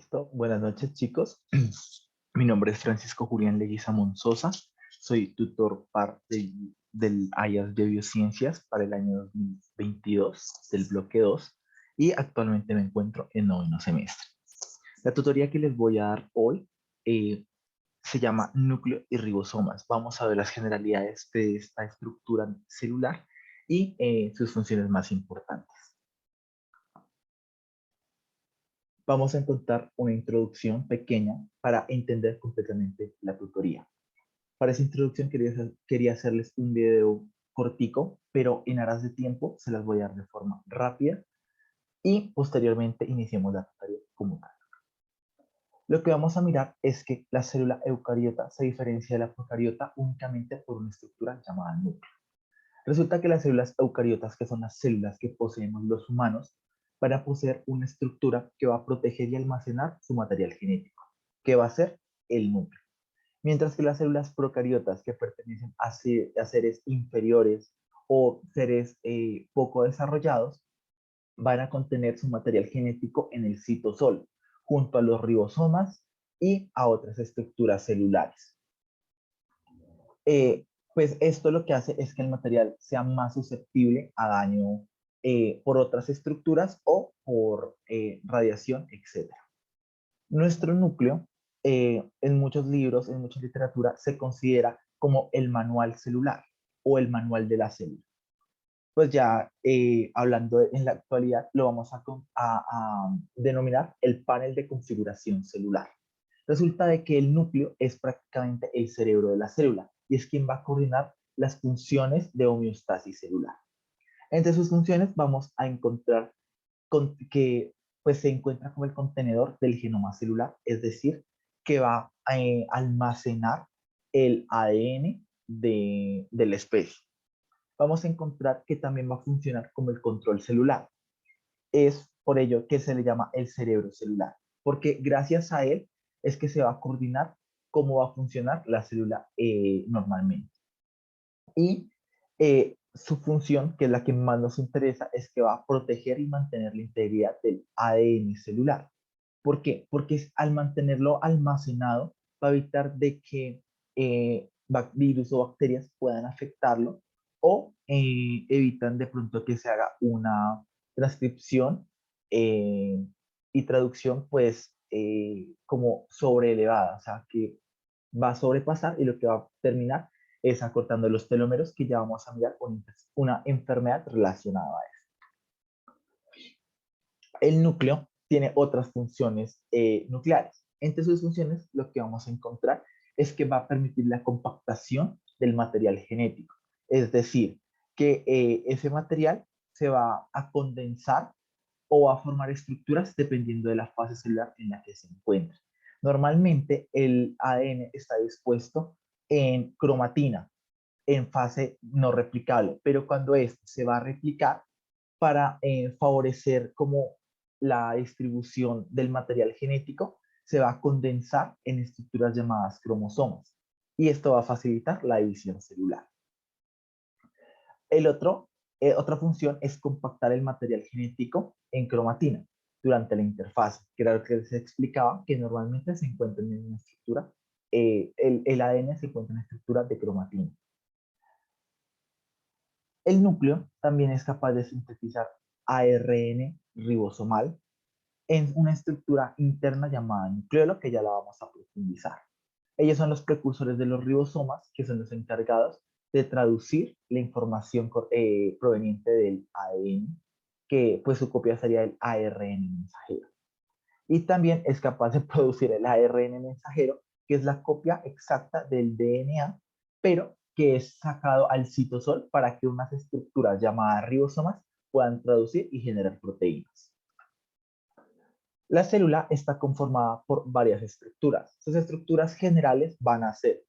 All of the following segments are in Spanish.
Listo. Buenas noches, chicos. Mi nombre es Francisco Julián Leguizamón Sosa. Soy tutor par del IAS de Biociencias para el año 2022 del bloque 2 y actualmente me encuentro en noveno semestre. La tutoría que les voy a dar hoy eh, se llama núcleo y ribosomas. Vamos a ver las generalidades de esta estructura celular y sus funciones más importantes. Vamos a encontrar una introducción pequeña para entender completamente la tutoría. Para esa introducción quería hacerles un video cortico, pero en aras de tiempo se las voy a dar de forma rápida y posteriormente iniciemos la tutoría como tal. Lo que vamos a mirar es que la célula eucariota se diferencia de la procariota únicamente por una estructura llamada núcleo. Resulta que las células eucariotas, que son las células que poseemos los humanos, van a poseer una estructura que va a proteger y almacenar su material genético, que va a ser el núcleo. Mientras que las células procariotas, que pertenecen a seres inferiores o seres poco desarrollados, van a contener su material genético en el citosol, junto a los ribosomas y a otras estructuras celulares. Pues esto lo que hace es que el material sea más susceptible a daño por otras estructuras o por radiación, etc. Nuestro núcleo, en muchos libros, en mucha literatura, se considera como el manual celular o el manual de la célula. Pues ya hablando en la actualidad, lo vamos a denominar el panel de configuración celular. Resulta de que el núcleo es prácticamente el cerebro de la célula y es quien va a coordinar las funciones de homeostasis celular. Entre sus funciones vamos a encontrar que pues, se encuentra como el contenedor del genoma celular, es decir, que va a almacenar el ADN de la especie. Vamos a encontrar que también va a funcionar como el control celular. Es por ello que se le llama el cerebro celular, porque gracias a él es que se va a coordinar cómo va a funcionar la célula normalmente. Y su función, que es la que más nos interesa, es que va a proteger y mantener la integridad del ADN celular. ¿Por qué? Porque al mantenerlo almacenado va a evitar de que virus o bacterias puedan afectarlo o evitan de pronto que se haga una transcripción y traducción pues como sobreelevada, o sea que va a sobrepasar y lo que va a terminar es acortando los telómeros, que ya vamos a mirar una enfermedad relacionada a eso. El núcleo tiene otras funciones nucleares. Entre sus funciones, lo que vamos a encontrar es que va a permitir la compactación del material genético. Es decir, que ese material se va a condensar o va a formar estructuras dependiendo de la fase celular en la que se encuentra. Normalmente el ADN está dispuesto en cromatina, en fase no replicable, pero cuando esto se va a replicar para favorecer como la distribución del material genético, se va a condensar en estructuras llamadas cromosomas y esto va a facilitar la división celular. Otra función es compactar el material genético en cromatina durante la interfase, que era lo que se explicaba, que normalmente se encuentra en una estructura, el ADN se encuentra en estructura de cromatina. El núcleo también es capaz de sintetizar ARN ribosomal en una estructura interna llamada nucleolo, que ya la vamos a profundizar. Ellos son los precursores de los ribosomas, que son los encargados de traducir la información proveniente del ADN, que pues su copia sería el ARN mensajero. Y también es capaz de producir el ARN mensajero, que es la copia exacta del DNA, pero que es sacado al citosol para que unas estructuras llamadas ribosomas puedan traducir y generar proteínas. La célula está conformada por varias estructuras. Sus estructuras generales van a ser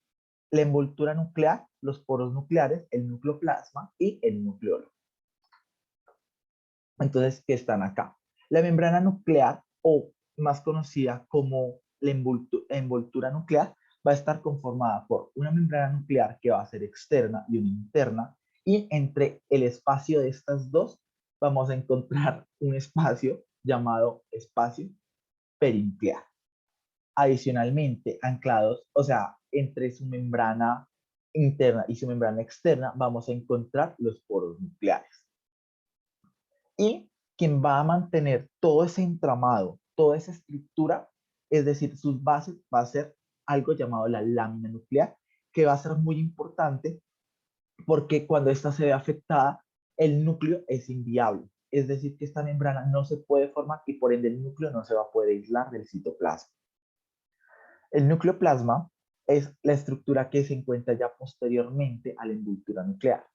la envoltura nuclear, los poros nucleares, el nucleoplasma y el nucleolo. Entonces, ¿qué están acá? La membrana nuclear, o más conocida como la envoltura nuclear, va a estar conformada por una membrana nuclear que va a ser externa y una interna, y entre el espacio de estas dos vamos a encontrar un espacio llamado espacio perinuclear. Adicionalmente, anclados, o sea, entre su membrana interna y su membrana externa, vamos a encontrar los poros nucleares. Y quien va a mantener todo ese entramado, toda esa estructura, es decir, sus bases, va a ser algo llamado la lámina nuclear, que va a ser muy importante porque cuando esta se ve afectada, el núcleo es inviable. Es decir, que esta membrana no se puede formar y por ende el núcleo no se va a poder aislar del citoplasma. El nucleoplasma es la estructura que se encuentra ya posteriormente a la envoltura nuclear.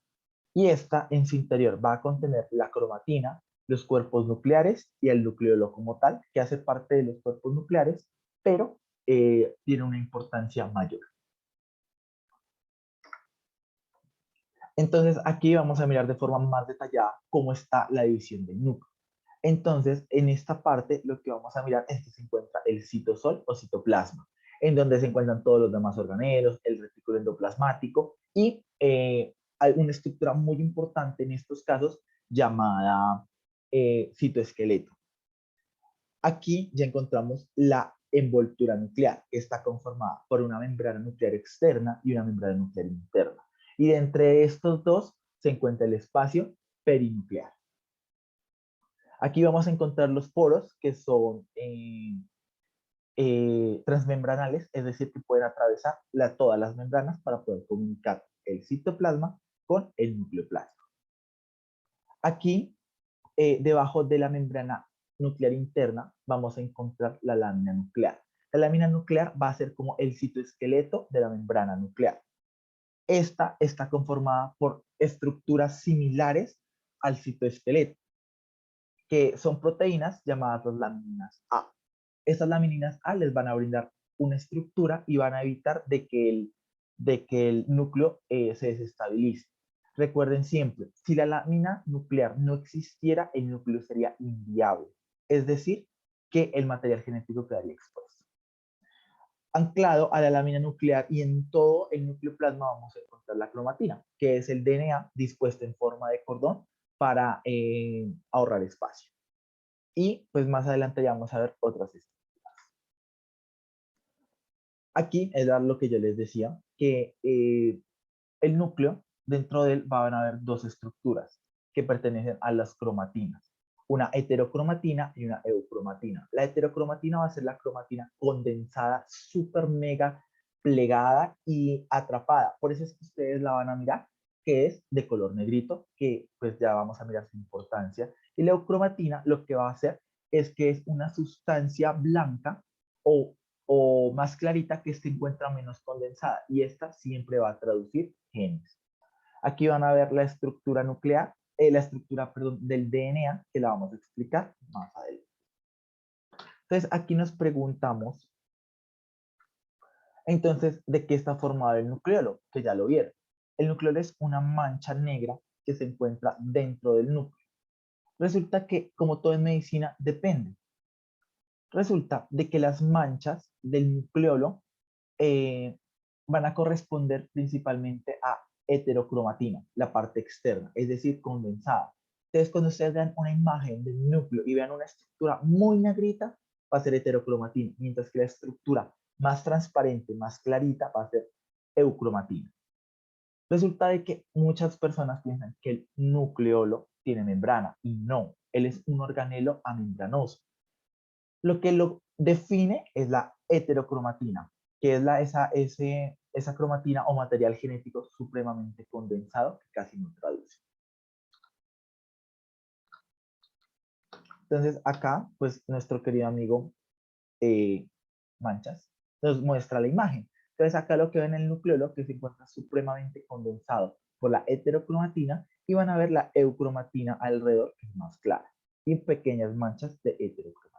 Y esta en su interior va a contener la cromatina, los cuerpos nucleares y el nucleolo como tal, que hace parte de los cuerpos nucleares, pero tiene una importancia mayor. Entonces aquí vamos a mirar de forma más detallada cómo está la división del núcleo. Entonces, en esta parte lo que vamos a mirar es que se encuentra el citosol o citoplasma, en donde se encuentran todos los demás organelos, el retículo endoplasmático y hay una estructura muy importante en estos casos llamada citoesqueleto. Aquí ya encontramos la envoltura nuclear, que está conformada por una membrana nuclear externa y una membrana nuclear interna. Y de entre estos dos se encuentra el espacio perinuclear. Aquí vamos a encontrar los poros que son transmembranales, es decir, que pueden atravesar todas las membranas para poder comunicar el citoplasma con el nucleoplasma. Aquí, debajo de la membrana nuclear interna, vamos a encontrar la lámina nuclear. La lámina nuclear va a ser como el citoesqueleto de la membrana nuclear. Esta está conformada por estructuras similares al citoesqueleto, que son proteínas llamadas las laminas A. Estas laminas A les van a brindar una estructura y van a evitar de que el núcleo se desestabilice. Recuerden siempre, si la lámina nuclear no existiera, el núcleo sería inviable. Es decir, que el material genético quedaría expuesto. Anclado a la lámina nuclear y en todo el nucleoplasma vamos a encontrar la cromatina, que es el DNA dispuesto en forma de cordón para ahorrar espacio. Y pues más adelante ya vamos a ver otras estructuras. Aquí es lo que yo les decía, que el núcleo, dentro de él van a haber dos estructuras que pertenecen a las cromatinas. Una heterocromatina y una eucromatina. La heterocromatina va a ser la cromatina condensada, súper mega plegada y atrapada. Por eso es que ustedes la van a mirar, que es de color negrito, que pues ya vamos a mirar su importancia. Y la eucromatina lo que va a hacer es que es una sustancia blanca o más clarita que se encuentra menos condensada y esta siempre va a traducir genes. Aquí van a ver la estructura nuclear, la estructura, perdón, del DNA, que la vamos a explicar más adelante. Entonces, aquí nos preguntamos, entonces, ¿de qué está formado el nucleolo? Que ya lo vieron. El nucleolo es una mancha negra que se encuentra dentro del núcleo. Resulta que, como todo en medicina, depende. Resulta de que las manchas del nucleolo eh, van a corresponder principalmente a heterocromatina, la parte externa, es decir, condensada. Entonces, cuando ustedes vean una imagen del núcleo y vean una estructura muy negrita, va a ser heterocromatina, mientras que la estructura más transparente, más clarita, va a ser eucromatina. Resulta de que muchas personas piensan que el nucleolo tiene membrana y no, él es un organelo amembranoso. Lo que lo define es la heterocromatina, que es esa cromatina o material genético supremamente condensado que casi no traduce. Entonces acá, pues nuestro querido amigo Manchas nos muestra la imagen. Entonces acá lo que ven en el nucleolo que se encuentra supremamente condensado por la heterocromatina y van a ver la eucromatina alrededor, que es más clara, y pequeñas manchas de heterocromatina.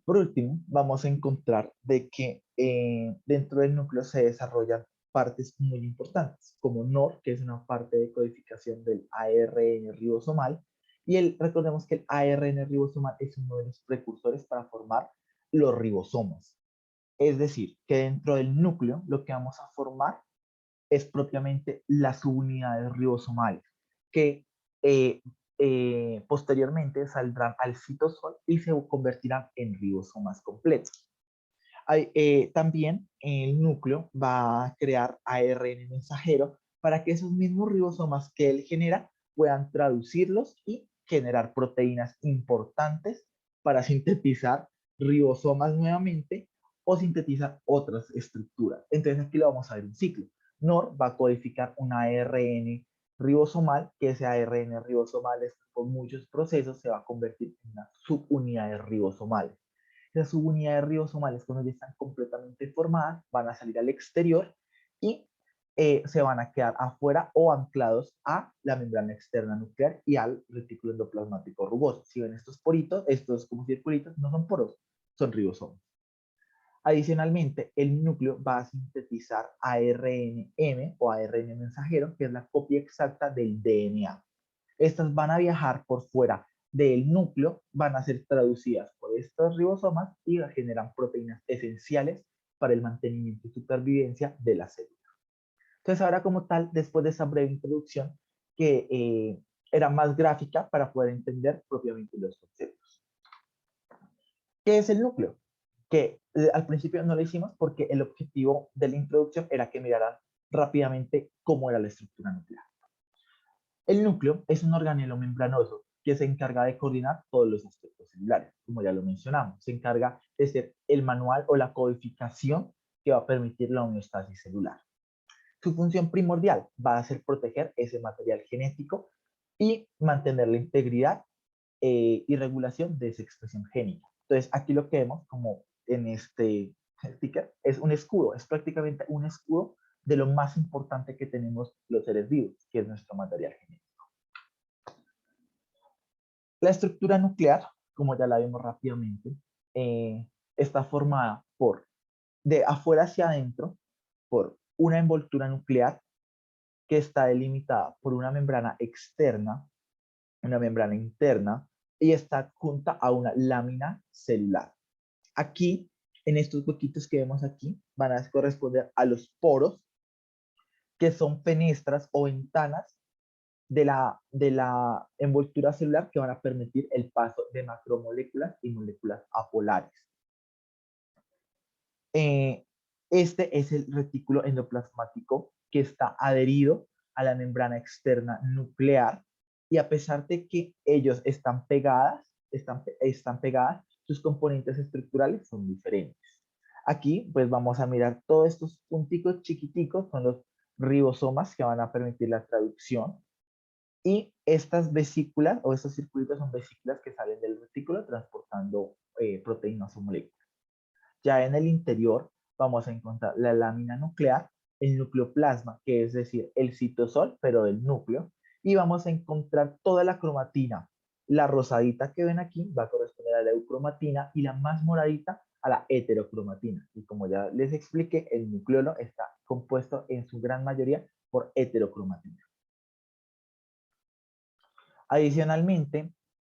Por último, vamos a encontrar de que dentro del núcleo se desarrollan partes muy importantes, como NOR, que es una parte de codificación del ARN ribosomal, y recordemos que el ARN ribosomal es uno de los precursores para formar los ribosomas. Es decir, que dentro del núcleo lo que vamos a formar es propiamente las subunidades ribosomales, que posteriormente saldrán al citosol y se convertirán en ribosomas completos. También el núcleo va a crear ARN mensajero para que esos mismos ribosomas que él genera puedan traducirlos y generar proteínas importantes para sintetizar ribosomas nuevamente o sintetizar otras estructuras. Entonces aquí lo vamos a ver un ciclo. NOR va a codificar un ARN ribosomal, que ese ARN ribosomal con muchos procesos se va a convertir en una subunidad de ribosomales. Las subunidades ribosomales, cuando ya están completamente formadas, van a salir al exterior y se van a quedar afuera o anclados a la membrana externa nuclear y al retículo endoplasmático rugoso. Si ven estos poritos, estos como circulitos, no son poros, son ribosomas. Adicionalmente, el núcleo va a sintetizar ARNM o ARN mensajero, que es la copia exacta del DNA. Estas van a viajar por fuera del núcleo, van a ser traducidas por estos ribosomas y generan proteínas esenciales para el mantenimiento y supervivencia de la célula. Entonces ahora como tal, después de esa breve introducción, que era más gráfica para poder entender propiamente los conceptos. ¿Qué es el núcleo? Que al principio no lo hicimos porque el objetivo de la introducción era que miraran rápidamente cómo era la estructura nuclear. El núcleo es un organelo membranoso que se encarga de coordinar todos los aspectos celulares, como ya lo mencionamos. Se encarga de ser el manual o la codificación que va a permitir la homeostasis celular. Su función primordial va a ser proteger ese material genético y mantener la integridad y regulación de esa expresión génica. Entonces, aquí lo que vemos, como en este sticker, es un escudo, es prácticamente un escudo de lo más importante que tenemos los seres vivos, que es nuestro material genético. La estructura nuclear, como ya la vimos rápidamente, está formada por, de afuera hacia adentro, por una envoltura nuclear que está delimitada por una membrana externa, una membrana interna, y está junta a una lámina celular. Aquí, en estos huequitos que vemos aquí, van a corresponder a los poros, que son fenestras o ventanas de la envoltura celular que van a permitir el paso de macromoléculas y moléculas apolares. Este es el retículo endoplasmático que está adherido a la membrana externa nuclear y a pesar de que ellos están pegadas, sus componentes estructurales son diferentes. Aquí pues vamos a mirar todos estos punticos chiquiticos, son los ribosomas que van a permitir la traducción. Y estas vesículas o estos circuitos son vesículas que salen del retículo transportando proteínas o moléculas. Ya en el interior vamos a encontrar la lámina nuclear, el nucleoplasma, que es decir, el citosol, pero del núcleo, y vamos a encontrar toda la cromatina. La rosadita que ven aquí va a corresponder a la eucromatina y la más moradita a la heterocromatina. Y como ya les expliqué, el nucleolo está compuesto en su gran mayoría por heterocromatina. Adicionalmente,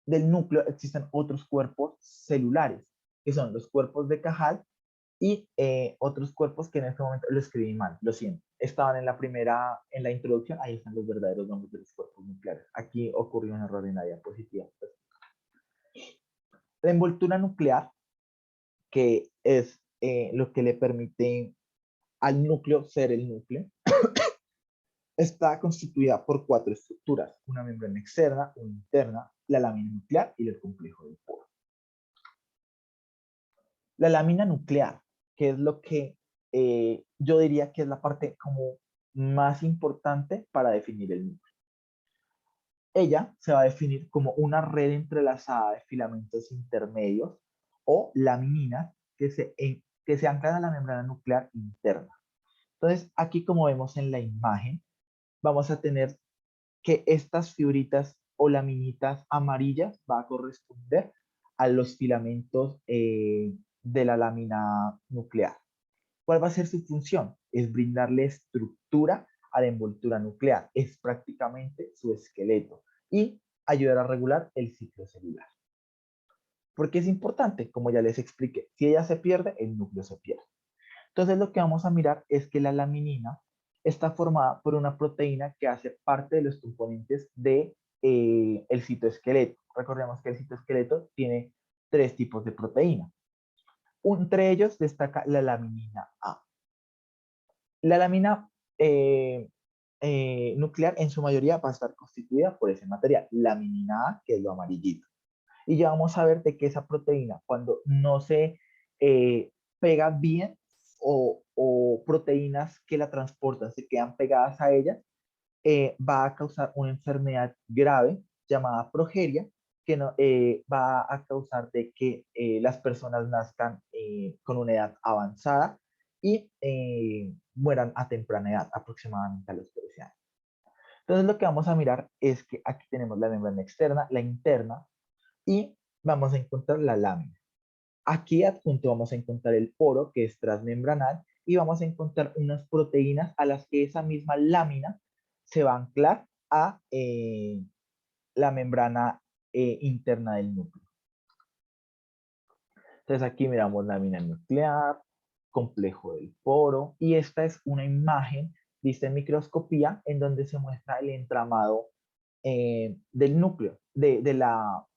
del núcleo existen otros cuerpos celulares, que son los cuerpos de Cajal y otros cuerpos que en este momento lo escribí mal, lo siento. Estaban en la introducción, ahí están los verdaderos nombres de los cuerpos nucleares. Aquí ocurrió un error en la diapositiva. La envoltura nuclear, que es lo que le permite al núcleo ser el núcleo, está constituida por 4 estructuras, una membrana externa, una interna, la lámina nuclear y el complejo del poro. La lámina nuclear, que es lo que yo diría que es la parte como más importante para definir el núcleo. Ella se va a definir como una red entrelazada de filamentos intermedios o lamininas que se anclan a la membrana nuclear interna. Entonces, aquí como vemos en la imagen, vamos a tener que estas fibritas o laminitas amarillas va a corresponder a los filamentos de la lámina nuclear. ¿Cuál va a ser su función? Es brindarle estructura a la envoltura nuclear. Es prácticamente su esqueleto y ayudar a regular el ciclo celular. ¿Por qué es importante? Como ya les expliqué, si ella se pierde, el núcleo se pierde. Entonces lo que vamos a mirar es que la laminina está formada por una proteína que hace parte de los componentes de el citoesqueleto. Recordemos que el citoesqueleto tiene tres tipos de proteína. Entre ellos destaca la laminina A. La lámina nuclear en su mayoría va a estar constituida por ese material, laminina A, que es lo amarillito. Y ya vamos a ver de que esa proteína, cuando no se pega bien o proteínas que la transportan se quedan pegadas a ella, va a causar una enfermedad grave llamada progeria, que no, va a causar de que las personas nazcan con una edad avanzada y mueran a temprana edad, aproximadamente a los 13 años. Entonces lo que vamos a mirar es que aquí tenemos la membrana externa, la interna, y vamos a encontrar la lámina. Aquí adjunto vamos a encontrar el poro, que es transmembranal, y vamos a encontrar unas proteínas a las que esa misma lámina se va a anclar a la membrana interna del núcleo. Entonces aquí miramos lámina nuclear, complejo del poro, y esta es una imagen vista en microscopía en donde se muestra el entramado del núcleo, de la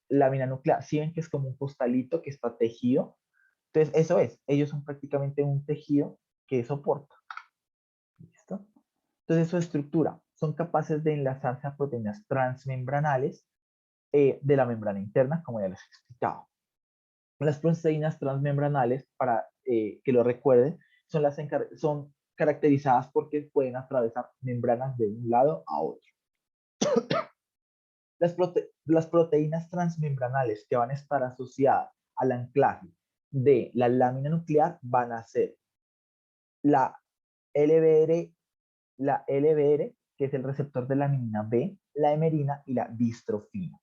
lámina nuclear. Si ven que es como un costalito que está tejido, entonces eso es, ellos son prácticamente un tejido que soporta. ¿Listo? Entonces su estructura, son capaces de enlazarse a proteínas transmembranales de la membrana interna, como ya les he explicado. Las proteínas transmembranales, para que lo recuerden, son caracterizadas porque pueden atravesar membranas de un lado a otro. Las proteínas transmembranales que van a estar asociadas al anclaje de la lámina nuclear van a ser la LBR, que es el receptor de la laminina B, la hemerina y la distrofina.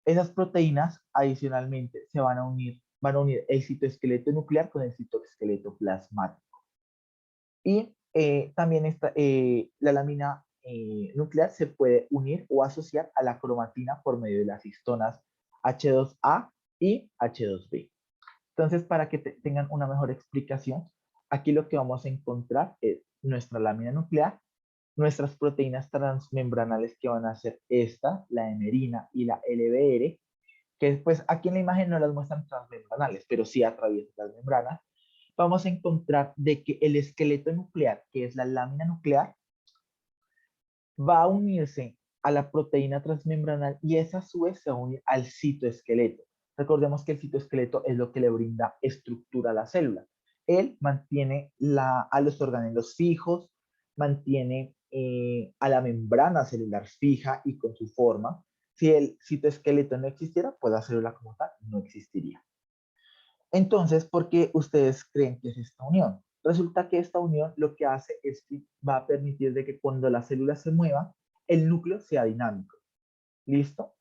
Esas proteínas adicionalmente van a unir el citoesqueleto nuclear con el citoesqueleto plasmático. Y también la lámina nuclear se puede unir o asociar a la cromatina por medio de las histonas H2A y H2B. Entonces, para que tengan una mejor explicación, aquí lo que vamos a encontrar es nuestra lámina nuclear, nuestras proteínas transmembranales que van a ser esta, la hemerina y la LBR, que pues aquí en la imagen no las muestran transmembranales, pero sí atraviesan las membranas. Vamos a encontrar de que el esqueleto nuclear, que es la lámina nuclear, va a unirse a la proteína transmembranal y esa a su vez se va a unir al citoesqueleto. Recordemos que el citoesqueleto es lo que le brinda estructura a la célula. Él mantiene a los organelos fijos, mantiene a la membrana celular fija y con su forma. Si el citoesqueleto no existiera, pues la célula como tal no existiría. Entonces, ¿por qué ustedes creen que es esta unión? Resulta que esta unión lo que hace es que va a permitir de que cuando la célula se mueva, el núcleo sea dinámico. ¿Listo?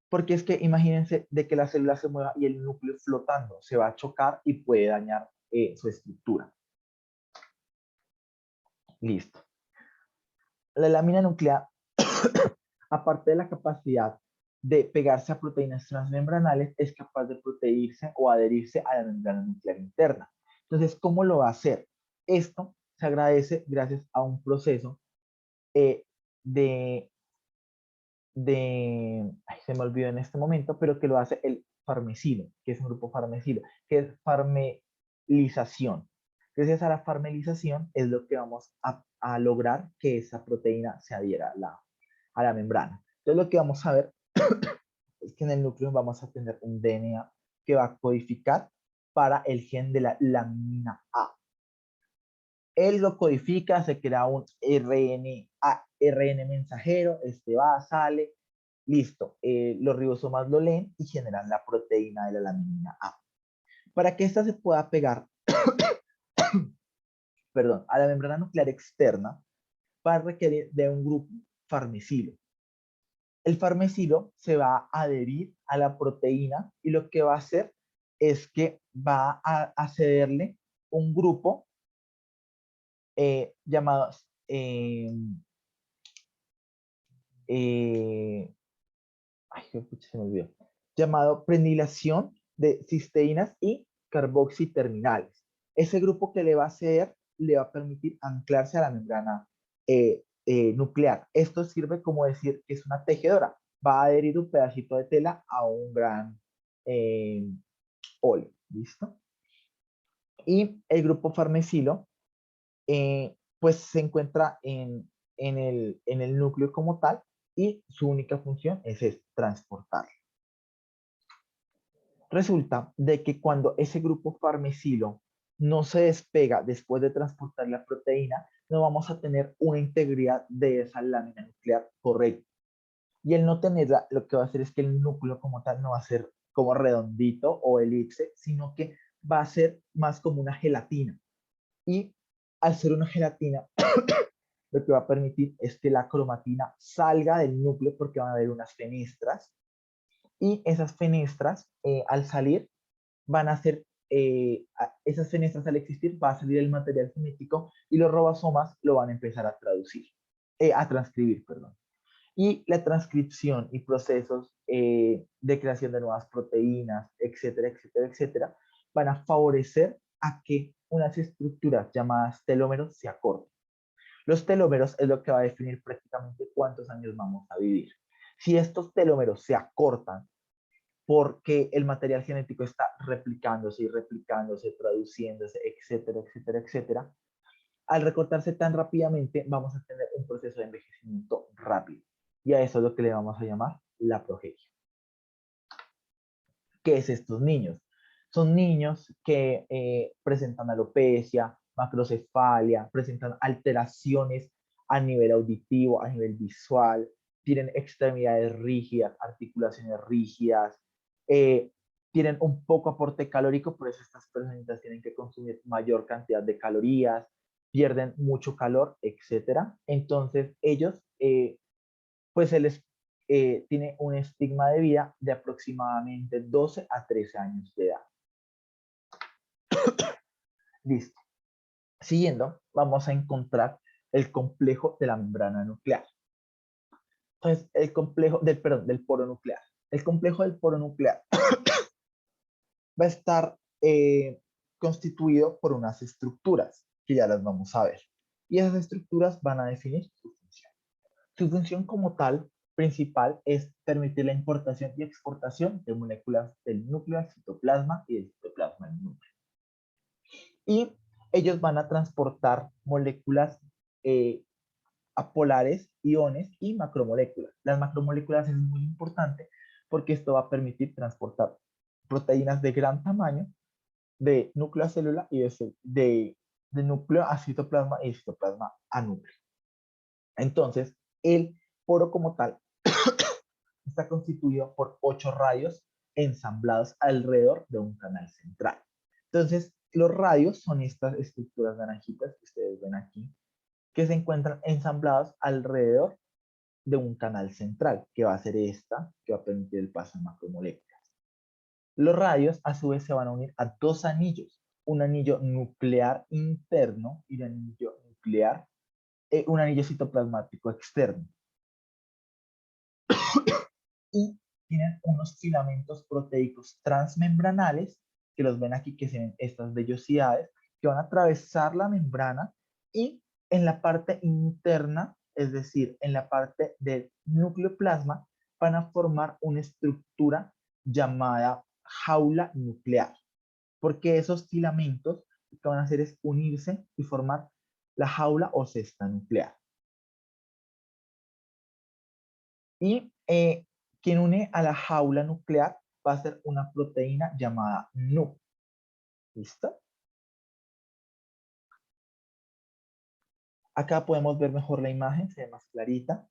Porque es que imagínense de que la célula se mueva y el núcleo flotando se va a chocar y puede dañar su estructura. Listo. La lámina nuclear, aparte de la capacidad de pegarse a proteínas transmembranales, es capaz de protegerse o adherirse a la membrana nuclear interna. Entonces, ¿cómo lo va a hacer? Esto se agradece gracias a un proceso eh, de, se me olvidó en este momento, pero que lo hace el farmecilo, que es un grupo farmecilo, que es farmelización. Gracias a la farmelización es lo que vamos a lograr que esa proteína se adhiera a la membrana. Entonces lo que vamos a ver es que en el núcleo vamos a tener un DNA que va a codificar para el gen de la laminina A. Él lo codifica, se crea un RN mensajero, este va, sale, listo. Los ribosomas lo leen y generan la proteína de la laminina A. Para que ésta se pueda pegar perdón, a la membrana nuclear externa, va a requerir de un grupo farmecilo. El farmecilo se va a adherir a la proteína y lo que va a hacer es que va a cederle un grupo llamado ay, se me olvidó, llamado prenilación de cisteínas y carboxiterminales. Ese grupo que le va a hacer le va a permitir anclarse a la membrana nuclear. Esto sirve como decir que es una tejedora. Va a adherir un pedacito de tela a un gran eh, óleo. ¿Listo? Y el grupo farnesilo pues se encuentra en el núcleo como tal y su única función es transportar. Resulta de que cuando ese grupo farnesilo no se despega después de transportar la proteína, no vamos a tener una integridad de esa lámina nuclear correcta. Y el no tenerla, lo que va a hacer es que el núcleo como tal no va a ser como redondito o elipse, sino que va a ser más como una gelatina. Y al ser una gelatina, lo que va a permitir es que la cromatina salga del núcleo porque van a haber unas fenestras y esas fenestras al salir van a ser, esas fenestras al existir va a salir el material genético y los ribosomas lo van a empezar a traducir, a transcribir, perdón. Y la transcripción y procesos de creación de nuevas proteínas, etcétera, etcétera, etcétera, van a favorecer a que unas estructuras llamadas telómeros se acorten. Los telómeros es lo que va a definir prácticamente cuántos años vamos a vivir. Si estos telómeros se acortan porque el material genético está replicándose y replicándose, traduciéndose, etcétera, etcétera, etcétera, al recortarse tan rápidamente vamos a tener un proceso de envejecimiento rápido. Y a eso es lo que le vamos a llamar la progeria. ¿Qué es estos niños? Son niños que presentan alopecia, macrocefalia, presentan alteraciones a nivel auditivo, a nivel visual, tienen extremidades rígidas, articulaciones rígidas, eh, tienen un poco aporte calórico, por eso estas personas tienen que consumir mayor cantidad de calorías, pierden mucho calor, etcétera. Entonces ellos, pues se les tiene un estigma de vida de aproximadamente 12 a 13 años de edad. Listo. Siguiendo, vamos a encontrar el complejo de la membrana nuclear. Entonces, el complejo del poro nuclear. El complejo del poro nuclear va a estar constituido por unas estructuras que ya las vamos a ver. Y esas estructuras van a definir su función. Su función como tal principal es permitir la importación y exportación de moléculas del núcleo al citoplasma y del citoplasma al núcleo. Y ellos van a transportar moléculas apolares, iones y macromoléculas. Las macromoléculas es muy importante porque esto va a permitir transportar proteínas de gran tamaño de núcleo a célula y de núcleo a citoplasma y de citoplasma a núcleo. Entonces, el poro como tal está constituido por 8 radios ensamblados alrededor de un canal central. Entonces, los radios son estas estructuras naranjitas que ustedes ven aquí, que se encuentran ensamblados alrededor de un canal central, que va a ser esta, que va a permitir el paso de macromoléculas. Los radios, a su vez, se van a unir a dos anillos, un anillo nuclear interno y un anillo citoplasmático externo. Y tienen unos filamentos proteicos transmembranales, que los ven aquí, que tienen estas vellosidades, que van a atravesar la membrana y en la parte interna, es decir, en la parte del núcleo plasma, van a formar una estructura llamada jaula nuclear, porque esos filamentos lo que van a hacer es unirse y formar la jaula o cesta nuclear. Y quien une a la jaula nuclear va a ser una proteína llamada NUC. ¿Listo? Acá podemos ver mejor la imagen, se ve más clarita.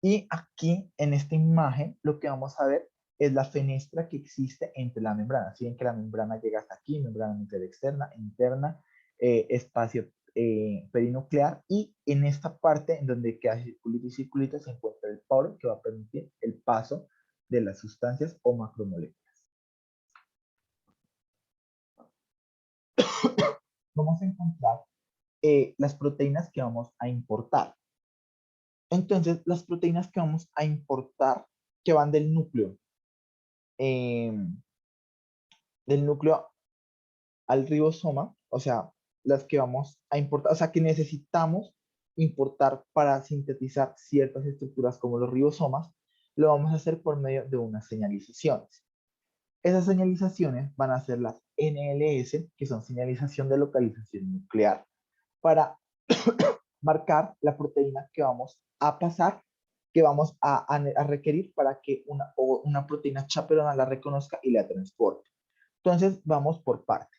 Y aquí, en esta imagen, lo que vamos a ver es la fenestra que existe entre la membrana. Si ven que la membrana llega hasta aquí, membrana nuclear externa, interna, espacio perinuclear, y en esta parte en donde queda circulito y circulito se encuentra el poro que va a permitir el paso de las sustancias o macromoléculas. Vamos a encontrar las proteínas que vamos a importar. Entonces, las proteínas que vamos a importar, que van eh, del núcleo al ribosoma, o sea, las que vamos a importar, o sea, que necesitamos importar para sintetizar ciertas estructuras como los ribosomas, lo vamos a hacer por medio de unas señalizaciones. Esas señalizaciones van a ser las NLS, que son señalización de localización nuclear, para marcar la proteína que vamos a pasar, que vamos a requerir para que una proteína chaperona la reconozca y la transporte. Entonces, vamos por partes.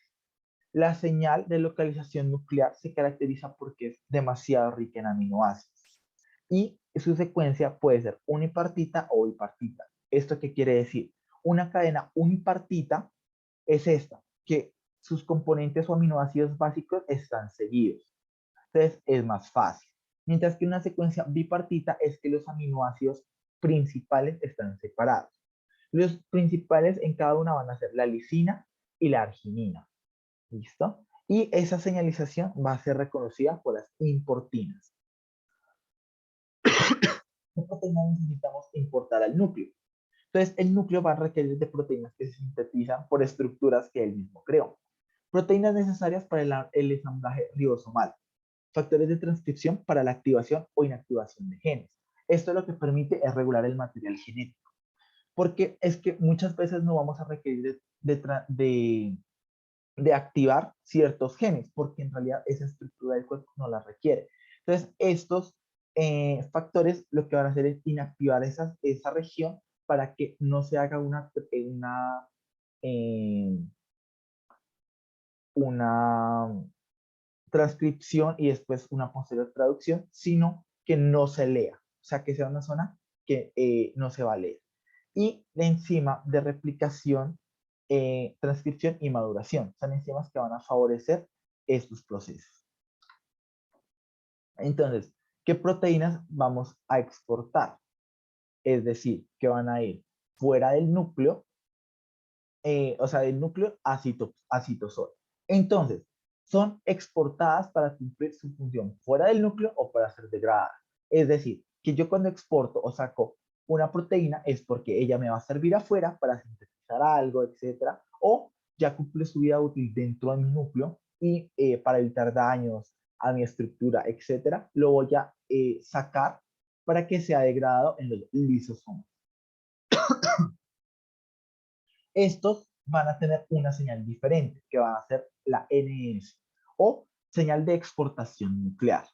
La señal de localización nuclear se caracteriza porque es demasiado rica en aminoácidos y su secuencia puede ser unipartita o bipartita. ¿Esto qué quiere decir? Una cadena unipartita es esta, que sus componentes o aminoácidos básicos están seguidos. Entonces es más fácil. Mientras que una secuencia bipartita es que los aminoácidos principales están separados. Los principales en cada una van a ser la lisina y la arginina. ¿Listo? Y esa señalización va a ser reconocida por las importinas. ¿Qué proteínas necesitamos importar al núcleo? Entonces, el núcleo va a requerir de proteínas que se sintetizan por estructuras que él mismo creó. Proteínas necesarias para el ensamblaje ribosomal. Factores de transcripción para la activación o inactivación de genes. Esto lo que permite es regular el material genético. Porque es que muchas veces no vamos a requerir de activar ciertos genes, porque en realidad esa estructura del cuerpo no la requiere. Entonces, estos factores lo que van a hacer es inactivar esa región para que no se haga eh, una transcripción y después una posterior traducción, sino que no se lea, o sea, que sea una zona que no se va a leer. Y la enzima de replicación, transcripción y maduración, son enzimas que van a favorecer estos procesos. Entonces, ¿qué proteínas vamos a exportar? Es decir, que van a ir fuera del núcleo, o sea, del núcleo a citosol. Entonces, son exportadas para cumplir su función fuera del núcleo o para ser degradadas. Es decir, que yo cuando exporto o saco una proteína es porque ella me va a servir afuera para sintetizar algo, etcétera, o ya cumple su vida útil dentro de mi núcleo y para evitar daños a mi estructura, etcétera, lo voy a sacar para que sea degradado en los lisosomas. Estos van a tener una señal diferente, que va a ser la NS, o señal de exportación nuclear.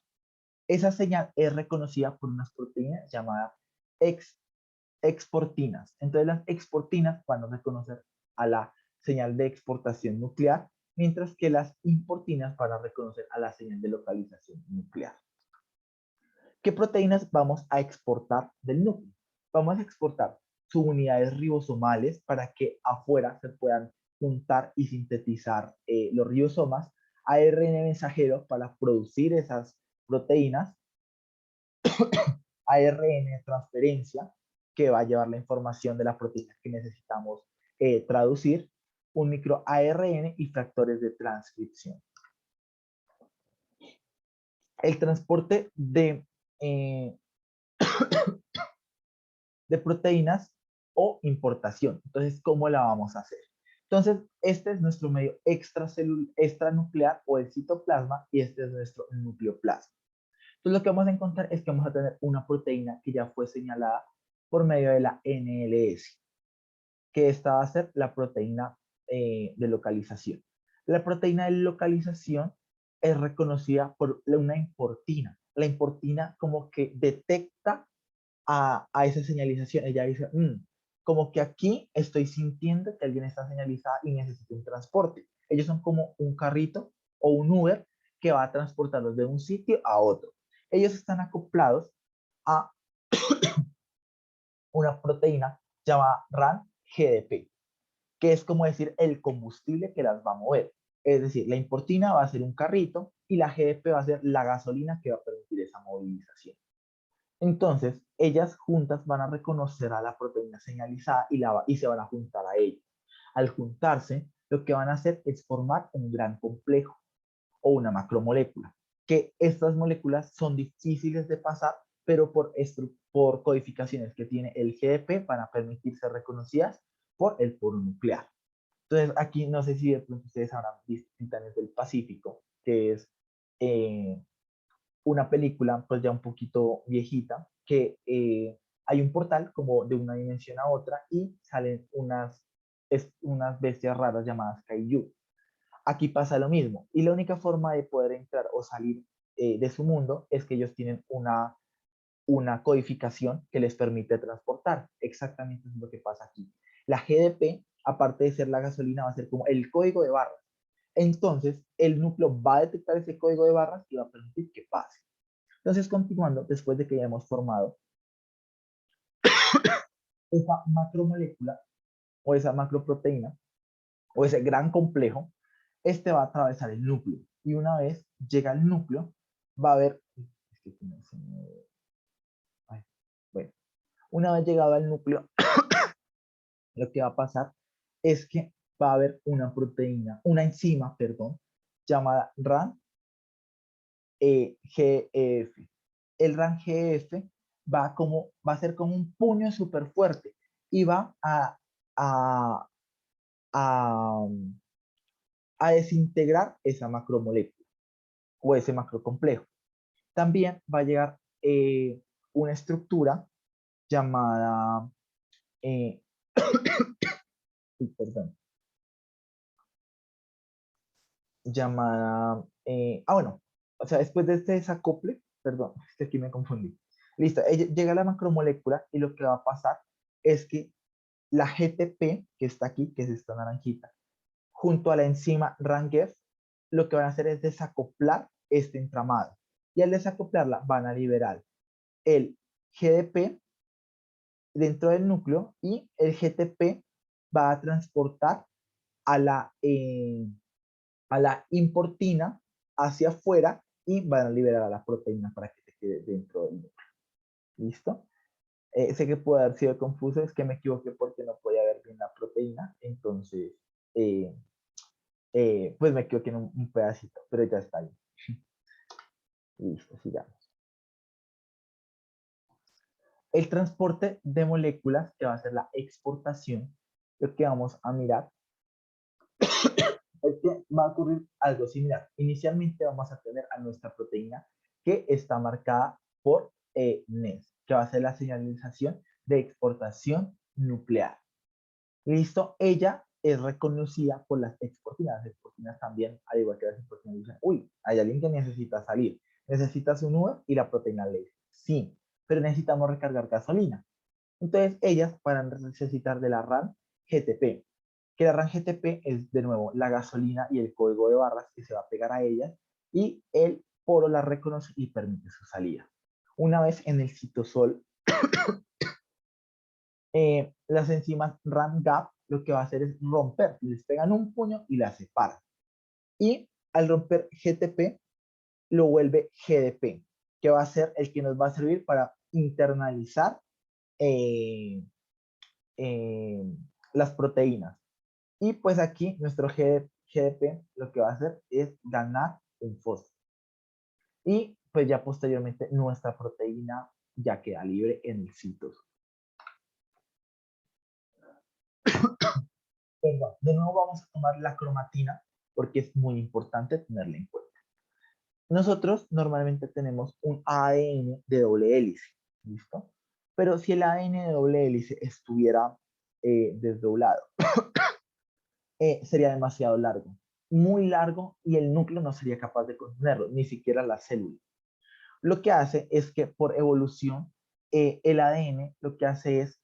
Esa señal es reconocida por unas proteínas llamadas exportinas. Entonces las exportinas van a reconocer a la señal de exportación nuclear, mientras que las importinas van a reconocer a la señal de localización nuclear. ¿Qué proteínas vamos a exportar del núcleo? Vamos a exportar subunidades ribosomales para que afuera se puedan juntar y sintetizar los ribosomas, ARN mensajero para producir esas proteínas, ARN de transferencia que va a llevar la información de la proteína que necesitamos traducir, un micro ARN y factores de transcripción. El transporte eh, de proteínas o importación. Entonces, ¿cómo la vamos a hacer? Entonces, este es nuestro medio extranuclear o el citoplasma y este es nuestro nucleoplasma. Entonces, lo que vamos a encontrar es que vamos a tener una proteína que ya fue señalada por medio de la NLS, que esta va a ser la proteína de localización. La proteína de localización es reconocida por una importina. La importina como que detecta a esa señalización. Ella dice, como que aquí estoy sintiendo que alguien está señalizada y necesita un transporte. Ellos son como un carrito o un Uber que va a transportarlos de un sitio a otro. Ellos están acoplados a una proteína llamada RAN-GDP, que es como decir el combustible que las va a mover. Es decir, la importina va a ser un carrito y la GDP va a ser la gasolina que va a permitir esa movilización. Entonces, ellas juntas van a reconocer a la proteína señalizada y se van a juntar a ella. Al juntarse, lo que van a hacer es formar un gran complejo o una macromolécula, que estas moléculas son difíciles de pasar, pero por codificaciones que tiene el GDP van a permitir ser reconocidas por el poro nuclear. Entonces, aquí no sé si de pronto ustedes habrán visto Titanes del Pacífico, que es una película pues ya un poquito viejita, que hay un portal como de una dimensión a otra y salen unas bestias raras llamadas Kaiju. Aquí pasa lo mismo y la única forma de poder entrar o salir de su mundo es que ellos tienen una codificación que les permite transportar. Exactamente es lo que pasa aquí. La GDP, aparte de ser la gasolina, va a ser como el código de barras. Entonces, el núcleo va a detectar ese código de barras y va a permitir que pase. Entonces, continuando, después de que ya hemos formado esa macromolécula o esa macroproteína o ese gran complejo, este va a atravesar el núcleo. Y una vez llega al núcleo, va a haber... Bueno, una vez llegado al núcleo, lo que va a pasar es que va a haber una proteína, una enzima, perdón, llamada RAN-GEF. El RAN-GEF va a ser como un puño súper fuerte y va a, a, a desintegrar esa macromolécula o ese macrocomplejo. También va a llegar una estructura llamada, eh, perdón, llamada, bueno, o sea, después de este desacople, perdón, es que aquí me confundí. Listo, llega la macromolécula y lo que va a pasar es que la GTP, que está aquí, que es esta naranjita, junto a la enzima RANGEF, lo que van a hacer es desacoplar este entramado. Y al desacoplarla van a liberar el GDP dentro del núcleo y el GTP va a transportar a la importina hacia afuera y van a liberar a la proteína para que se quede dentro del núcleo. ¿Listo? Sé que puede haber sido confuso, es que me equivoqué porque no podía ver bien la proteína, entonces, eh, pues me equivoqué en un pedacito, pero ya está ahí. Listo, sigamos. El transporte de moléculas, que va a ser la exportación, lo que vamos a mirar es que va a ocurrir algo similar. Inicialmente vamos a tener a nuestra proteína que está marcada por NES, que va a ser la señalización de exportación nuclear. Listo, ella es reconocida por las exportinas. Las exportinas también, al igual que las exportinas, dicen, uy, hay alguien que necesita salir. Necesitas un Uber y la proteína le dice, sí, pero necesitamos recargar gasolina. Entonces, ellas van a necesitar de la RAM GTP, que la RAM GTP es de nuevo la gasolina y el código de barras que se va a pegar a ellas y el poro la reconoce y permite su salida. Una vez en el citosol, las enzimas RAM-GAP lo que va a hacer es romper, les pegan un puño y la separan. Y al romper GTP, lo vuelve GDP, que va a ser el que nos va a servir para internalizar eh, eh, las proteínas. Y pues aquí nuestro GDP lo que va a hacer es ganar un fósforo. Y pues ya posteriormente nuestra proteína ya queda libre en el citosol. Bueno, de nuevo vamos a tomar la cromatina porque es muy importante tenerla en cuenta. Nosotros normalmente tenemos un ADN de doble hélice, ¿listo? Pero si el ADN de doble hélice estuviera desdoblado, sería demasiado largo, muy largo, y el núcleo no sería capaz de contenerlo, ni siquiera la célula. Lo que hace es que por evolución, el ADN lo que hace es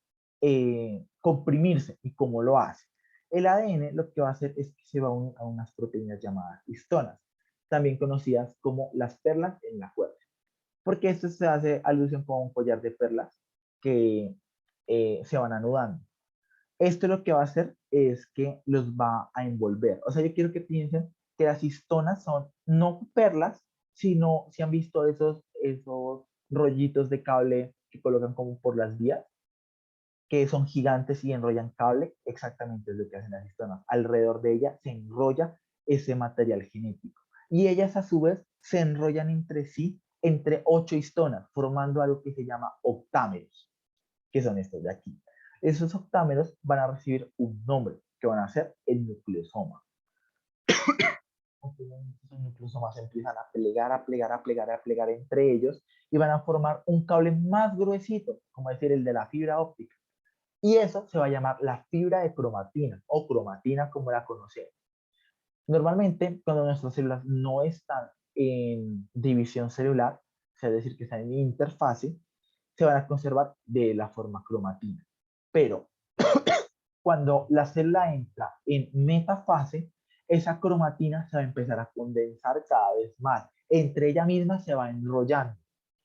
comprimirse. ¿Y cómo lo hace? El ADN lo que va a hacer es que se va a unas proteínas llamadas histonas, también conocidas como las perlas en la cuerda. Porque esto se hace alusión con un collar de perlas que se van anudando. Esto lo que va a hacer es que los va a envolver. O sea, yo quiero que piensen que las histonas son no perlas, sino si han visto esos rollitos de cable que colocan como por las vías, que son gigantes y enrollan cable, exactamente es lo que hacen las histonas. Alrededor de ella se enrolla ese material genético. Y ellas a su vez se enrollan entre sí entre 8 histonas, formando algo que se llama octámeros, que son estos de aquí. Esos octámeros van a recibir un nombre, que van a ser el nucleosoma. Esos nucleosomas empiezan a plegar, a plegar, a plegar, a plegar entre ellos y van a formar un cable más gruesito, como decir el de la fibra óptica. Y eso se va a llamar la fibra de cromatina o cromatina como la conocemos. Normalmente, cuando nuestras células no están en división celular, es decir, que están en interfase, se van a conservar de la forma cromatina. Pero cuando la célula entra en metafase, esa cromatina se va a empezar a condensar cada vez más. Entre ella misma se va enrollando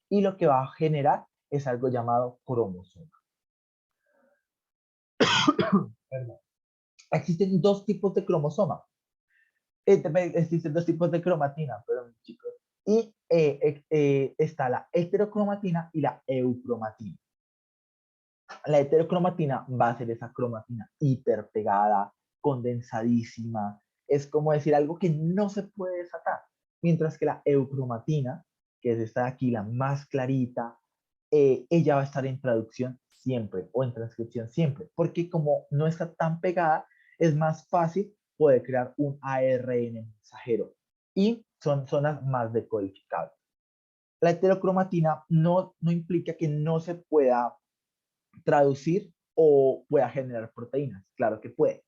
y lo que va a generar es algo llamado cromosoma. Perdón. Existen dos tipos de cromosoma. Existen dos tipos de cromatina, perdón, chicos. Y está la heterocromatina y la eucromatina. La heterocromatina va a ser esa cromatina hiperpegada, condensadísima. Es como decir algo que no se puede desatar. Mientras que la eucromatina, que es esta de aquí, la más clarita, ella va a estar en traducción siempre o en transcripción siempre. Porque como no está tan pegada, es más fácil poder crear un ARN mensajero. Y son zonas más decodificables. La heterocromatina no implica que no se pueda traducir o pueda generar proteínas. Claro que puede.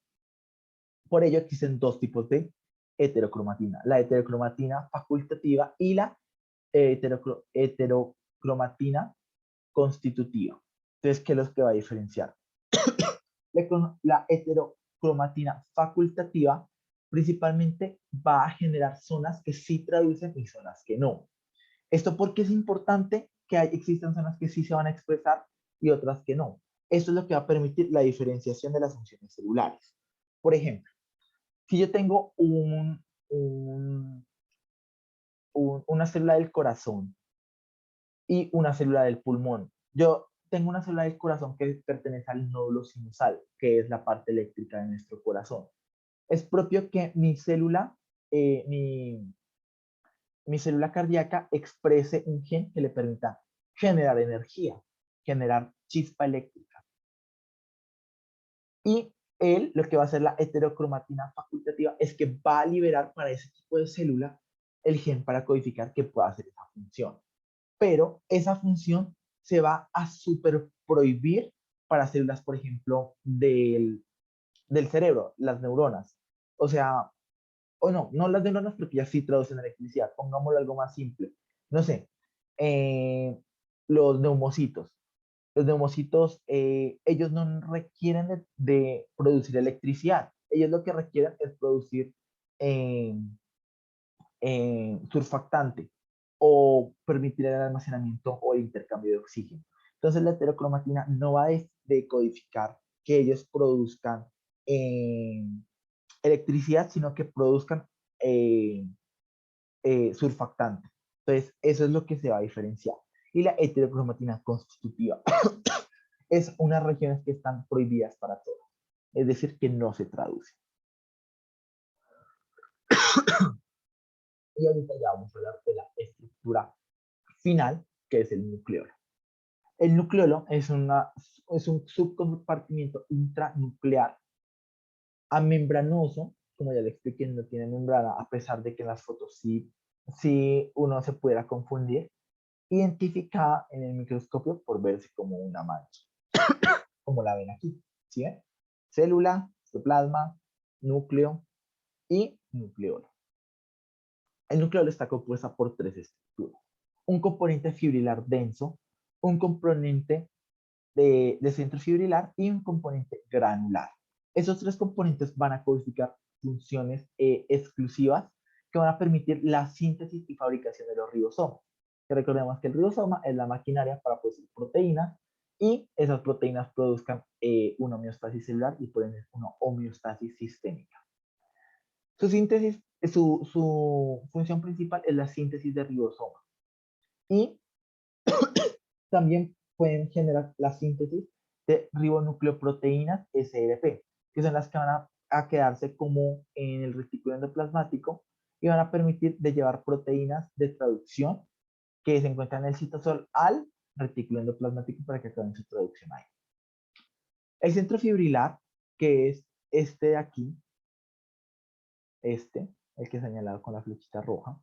Por ello existen dos tipos de heterocromatina. La heterocromatina facultativa y la heterocromatina constitutiva. Entonces, ¿qué es lo que va a diferenciar? La heterocromatina facultativa principalmente va a generar zonas que sí traducen y zonas que no. Esto porque es importante que existan zonas que sí se van a expresar y otras que no. Esto es lo que va a permitir la diferenciación de las funciones celulares. Por ejemplo, si yo tengo una célula del corazón y una célula del pulmón, yo tengo una célula del corazón que pertenece al nódulo sinusal, que es la parte eléctrica de nuestro corazón. Es propio que eh, mi, mi célula cardíaca exprese un gen que le permita generar energía, generar chispa eléctrica. Y él, lo que va a hacer la heterocromatina facultativa es que va a liberar para ese tipo de célula el gen para codificar que pueda hacer esa función. Pero esa función se va a super prohibir para células, por ejemplo, del cerebro, las neuronas. O sea, o no las neuronas porque ya sí traducen electricidad, pongámoslo algo más simple. No sé, eh, los neumocitos. Los neumocitos, ellos no requieren de producir electricidad. Ellos lo que requieren es producir eh, surfactante o permitir el almacenamiento o el intercambio de oxígeno. Entonces la heterocromatina no va a decodificar que ellos produzcan eh, electricidad, sino que produzcan eh, surfactante. Entonces, eso es lo que se va a diferenciar. Y la heterocromatina constitutiva es unas regiones que están prohibidas para todos, es decir, que no se traduce. Y ahorita ya vamos a hablar de la estructura final, que es el nucleolo. El nucleolo es un subcompartimiento intranuclear amembranoso, como ya le expliqué, no tiene membrana, a pesar de que en las fotos sí uno se pudiera confundir, identificada en el microscopio por verse como una mancha, como la ven aquí, ¿sí ven? Célula, citoplasma, núcleo y nucleolo. El nucleolo está compuesta por tres estructuras. Un componente fibrilar denso, un componente de centro fibrilar y un componente granular. Esos tres componentes van a codificar funciones exclusivas que van a permitir la síntesis y fabricación de los ribosomas. Que recordemos que el ribosoma es la maquinaria para producir proteínas y esas proteínas produzcan una homeostasis celular y por ende una homeostasis sistémica. Su síntesis, su función principal es la síntesis de ribosomas y también pueden generar la síntesis de ribonucleoproteínas SRP, que son las que van a quedarse como en el retículo endoplasmático y van a permitir de llevar proteínas de traducción que se encuentran en el citosol al retículo endoplasmático para que acaben su traducción ahí. El centro fibrilar, que es este de aquí, este, el que es señalado con la flechita roja,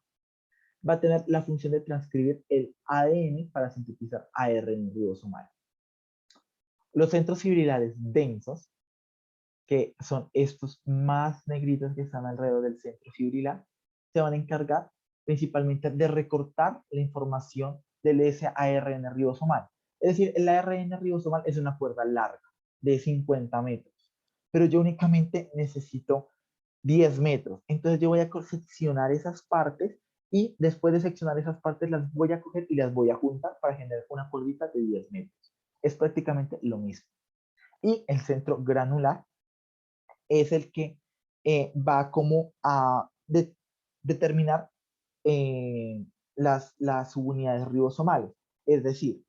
va a tener la función de transcribir el ADN para sintetizar ARN ribosomal. Los centros fibrilares densos, que son estos más negritos que están alrededor del centro fibrilar, se van a encargar principalmente de recortar la información del ARN ribosomal. Es decir, el ARN ribosomal es una cuerda larga de 50 metros, pero yo únicamente necesito 10 metros. Entonces yo voy a seccionar esas partes y después de seccionar esas partes las voy a coger y las voy a juntar para generar una cuerdita de 10 metros. Es prácticamente lo mismo. Y el centro granular es el que va como a determinar las subunidades ribosomales. Es decir,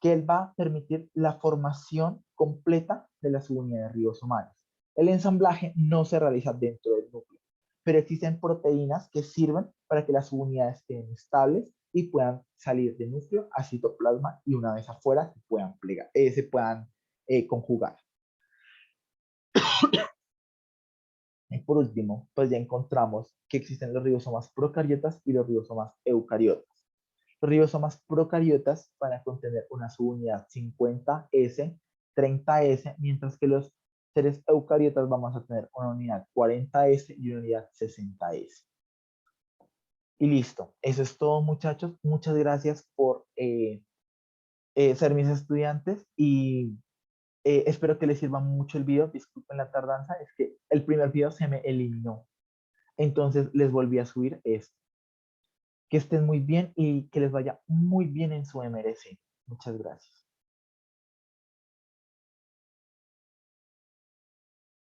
que él va a permitir la formación completa de las subunidades ribosomales. El ensamblaje no se realiza dentro del núcleo, pero existen proteínas que sirven para que las subunidades queden estables y puedan salir del núcleo a citoplasma y una vez afuera se puedan conjugar. Y por último, pues ya encontramos que existen los ribosomas procariotas y los ribosomas eucariotas. Los ribosomas procariotas van a contener una subunidad 50S, 30S, mientras que los seres eucariotas vamos a tener una unidad 40S y una unidad 60S. Y listo, eso es todo, muchachos. Muchas gracias por ser mis estudiantes y espero que les sirva mucho el video. Disculpen la tardanza, es que el primer video se me eliminó. Entonces les volví a subir esto. Que estén muy bien y que les vaya muy bien en su MRC. Muchas gracias.